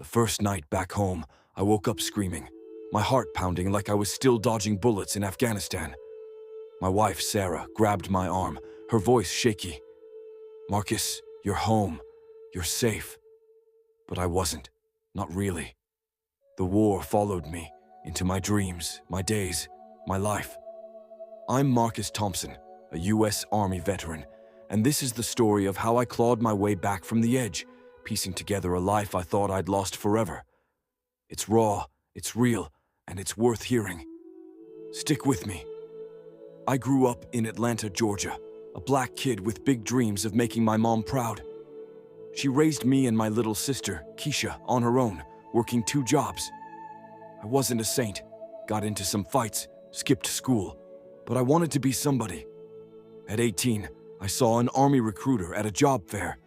The first night back home, I woke up screaming, my heart pounding like I was still dodging bullets in Afghanistan. My wife, Sarah, grabbed my arm, her voice shaky. "Marcus, you're home. You're safe." But I wasn't. Not really. The war followed me into my dreams, my days, my life. I'm Marcus Thompson, a U.S. Army veteran, and this is the story of how I clawed my way back from the edge, piecing together a life I thought I'd lost forever. It's raw, it's real, and it's worth hearing. Stick with me. I grew up in Atlanta, Georgia, a black kid with big dreams of making my mom proud. She raised me and my little sister, Keisha, on her own, working 2 jobs. I wasn't a saint, got into some fights, skipped school, but I wanted to be somebody. At 18, I saw an Army recruiter at a job fair.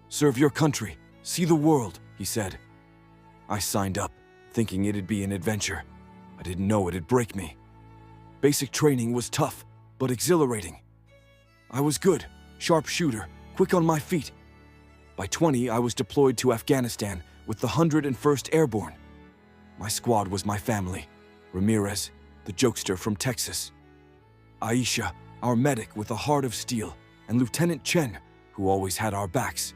"Serve your country, see the world," he said. I signed up, thinking it'd be an adventure. I didn't know it'd break me. Basic training was tough, but exhilarating. I was good, sharp shooter, quick on my feet. By 20, I was deployed to Afghanistan with the 101st Airborne. My squad was my family. Ramirez, the jokester from Texas. Aisha, our medic with a heart of steel, and Lieutenant Chen, who always had our backs.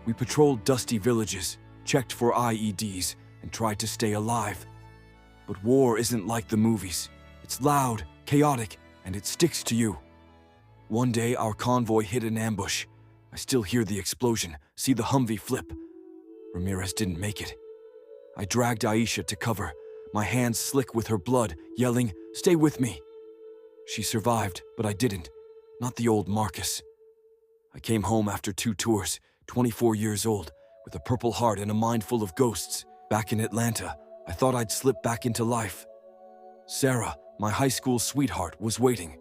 We patrolled dusty villages, checked for IEDs, and tried to stay alive. But war isn't like the movies. It's loud, chaotic, and it sticks to you. One day, our convoy hit an ambush. I still hear the explosion, see the Humvee flip. Ramirez didn't make it. I dragged Aisha to cover, my hands slick with her blood, yelling, "Stay with me." She survived, but I didn't. Not the old Marcus. I came home after 2 tours, 24 years old, with a purple heart and a mind full of ghosts. Back in Atlanta, I thought I'd slip back into life. Sarah, my high school sweetheart, was waiting.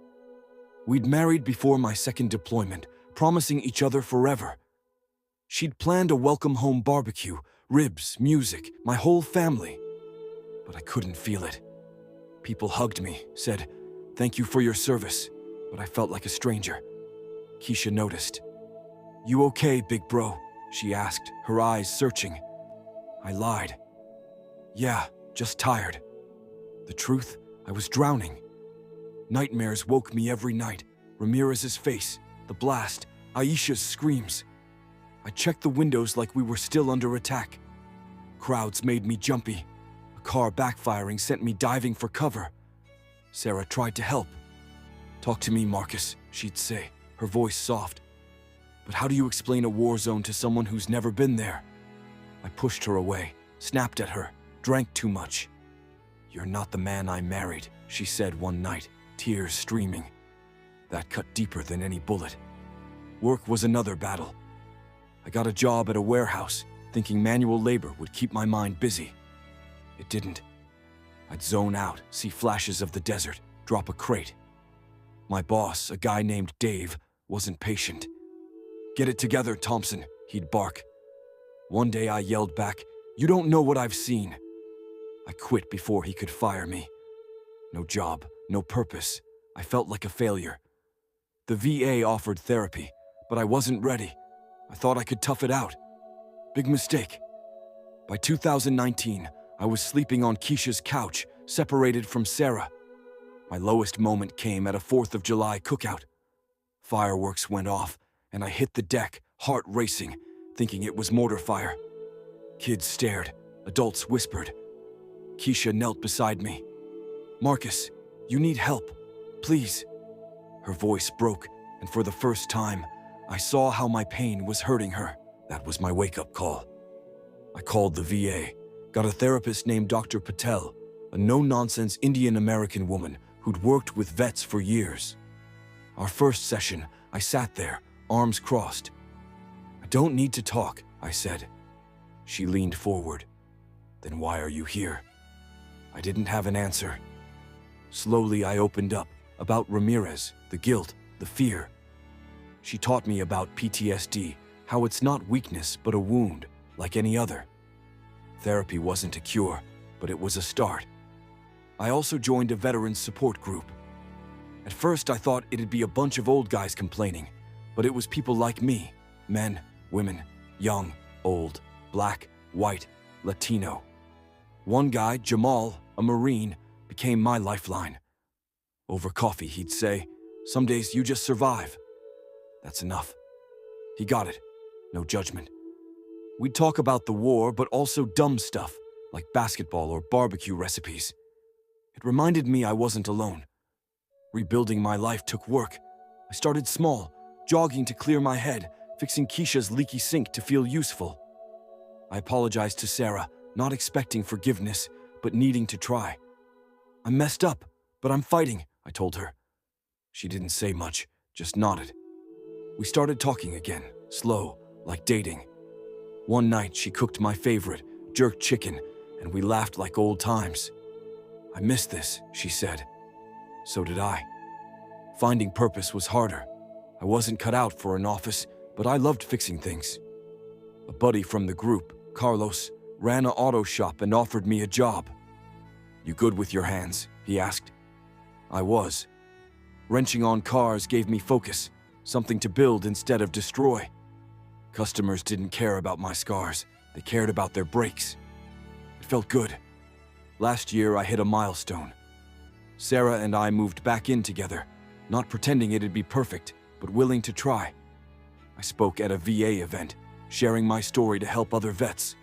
We'd married before my second deployment, promising each other forever. She'd planned a welcome home barbecue, ribs, music, my whole family. But I couldn't feel it. People hugged me, said, "Thank you for your service," but I felt like a stranger. Keisha noticed. "You okay, big bro?" she asked, her eyes searching. I lied. "Yeah, just tired." The truth, I was drowning. Nightmares woke me every night. Ramirez's face, the blast, Aisha's screams. I checked the windows like we were still under attack. Crowds made me jumpy. A car backfiring sent me diving for cover. Sarah tried to help. "Talk to me, Marcus," she'd say, her voice soft. "But how do you explain a war zone to someone who's never been there?" I pushed her away, snapped at her, drank too much. "You're not the man I married," she said one night, tears streaming. That cut deeper than any bullet. Work was another battle. I got a job at a warehouse, thinking manual labor would keep my mind busy. It didn't. I'd zone out, see flashes of the desert, drop a crate. My boss, a guy named Dave, wasn't patient. "Get it together, Thompson," he'd bark. One day I yelled back, "You don't know what I've seen." I quit before he could fire me. No job, no purpose. I felt like a failure. The VA offered therapy, but I wasn't ready. I thought I could tough it out. Big mistake. By 2019, I was sleeping on Keisha's couch, separated from Sarah. My lowest moment came at a 4th of July cookout. Fireworks went off, and I hit the deck, heart racing, thinking it was mortar fire. Kids stared, adults whispered. Keisha knelt beside me. "Marcus, you need help, please." Her voice broke, and for the first time, I saw how my pain was hurting her. That was my wake-up call. I called the VA, got a therapist named Dr. Patel, a no-nonsense Indian-American woman who'd worked with vets for years. Our first session, I sat there, arms crossed. "I don't need to talk," I said. She leaned forward. "Then why are you here?" I didn't have an answer. Slowly, I opened up, about Ramirez, the guilt, the fear. She taught me about PTSD, how it's not weakness but a wound, like any other. Therapy wasn't a cure, but it was a start. I also joined a veterans support group. At first, I thought it'd be a bunch of old guys complaining, but it was people like me, men, women, young, old, black, white, Latino. One guy, Jamal, a Marine, became my lifeline. Over coffee, he'd say, "Some days you just survive." That's enough. He got it. No judgment. We'd talk about the war, but also dumb stuff, like basketball or barbecue recipes. It reminded me I wasn't alone. Rebuilding my life took work. I started small, jogging to clear my head, fixing Keisha's leaky sink to feel useful. I apologized to Sarah, not expecting forgiveness, but needing to try. "I messed up, but I'm fighting," I told her. She didn't say much, just nodded. We started talking again, slow, like dating. One night, she cooked my favorite, jerk chicken, and we laughed like old times. "I miss this," she said. So did I. Finding purpose was harder. I wasn't cut out for an office, but I loved fixing things. A buddy from the group, Carlos, ran an auto shop and offered me a job. "You good with your hands?" he asked. I was. Wrenching on cars gave me focus, something to build instead of destroy. Customers didn't care about my scars, they cared about their breaks. It felt good. Last year I hit a milestone. Sarah and I moved back in together, not pretending it'd be perfect, but willing to try. I spoke at a VA event, sharing my story to help other vets.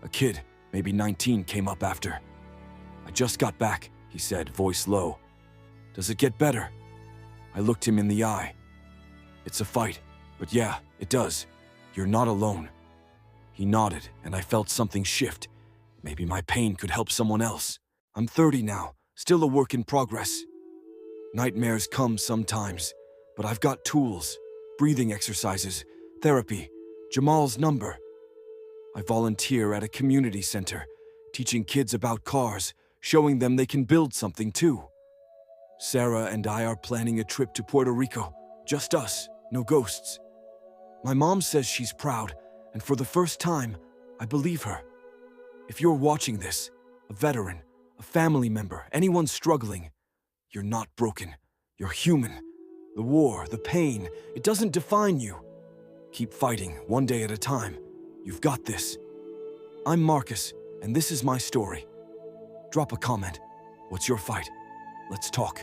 A kid, maybe 19, came up after. "I just got back," he said, voice low. "Does it get better?" I looked him in the eye. "It's a fight, but yeah, it does. You're not alone." He nodded, and I felt something shift. Maybe my pain could help someone else. I'm 30 now, still a work in progress. Nightmares come sometimes, but I've got tools, breathing exercises, therapy, Jamal's number. I volunteer at a community center, teaching kids about cars, showing them they can build something too. Sarah and I are planning a trip to Puerto Rico, just us, no ghosts. My mom says she's proud, and for the first time, I believe her. If you're watching this, a veteran, a family member, anyone struggling, you're not broken. You're human. The war, the pain, it doesn't define you. Keep fighting, one day at a time. You've got this. I'm Marcus, and this is my story. Drop a comment. What's your fight? Let's talk.